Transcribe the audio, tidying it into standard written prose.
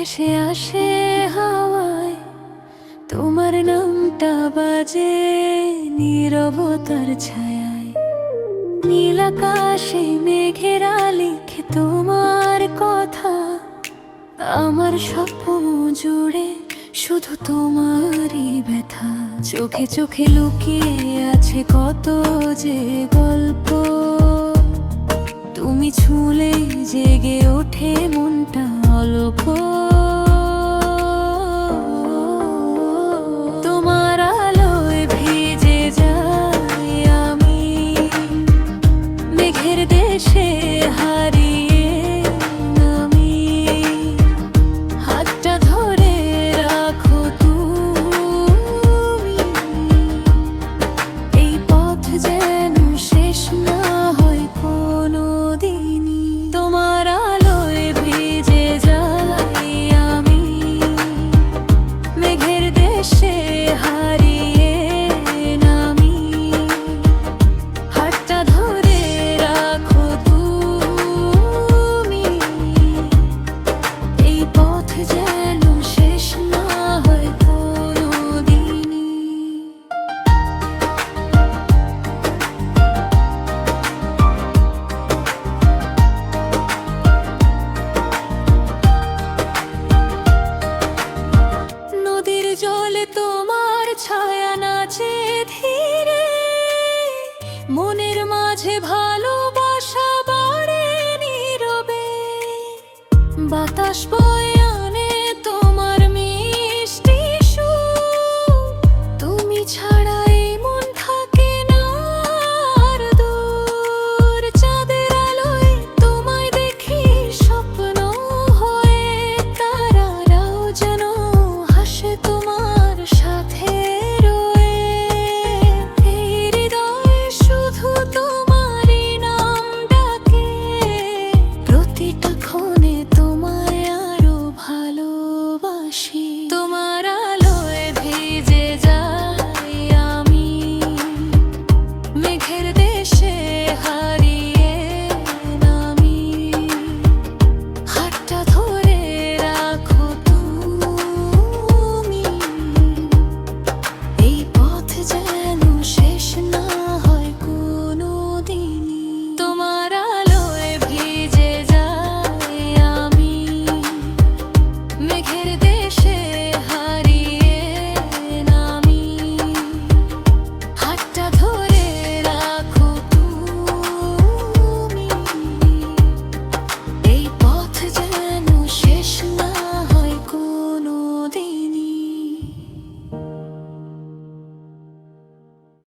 ভেসে আসে হাওয়ায়, তোমার নামটা বাজে নীরবতার ছায়ায়। নীল আকাশে মেঘেরা লিখে তোমার কথা, আমার স্বপ্ন জুড়ে শুধু তোমারই ব্যথা। চোখে চোখে লুকিয়ে আছে কত যে গল্প, তুমি ছুঁলে জেগে ওঠে মনটা অল্প। তোমার আলোয় ভিজে যাই আমি, মেঘের দেশে হারিয়ে আমি। হাতটা ধরে রাখো তুমি, এই পথ যেন শেষ না হয় কোনোদিনই। তোমার আলোয় ভিজে যাই আমি, মেঘের দেশে হারিয়ে নামি। হাতটা ধরে রাখো তুমি, এই পথ যেন শেষ না হয় কোনোদিনই। নদীর জলে তোমার ছায়া নাচে ধীরে, মনের মাঝে ভালোবাসা বাড়ে নীরবে। বাতাস বয়ে আনে তোমার মিষ্টি সুর, তুমি ছাড়া এই মন থাকে না আর দূর। চাঁদের আলোয় তোমায় দেখি স্বপ্ন হয়ে, তারারাও যেন হাসে তোমার সাথে রয়ে। এই হৃদয়ে শুধু তোমারই নাম ডাকে, প্রতিটা ক্ষণে তোমায় আরো ভালোবাসি। তোমার আলোয় ভিজে যাই আমি, মেঘের দেশে হারিয়ে নামি। হাতটা ধরে রাখো তুমি, এই পথ যেন শেষ না হয় কোনোদিনই। তোমার আলোয় ভিজে যাই আমি, মেঘের দেশে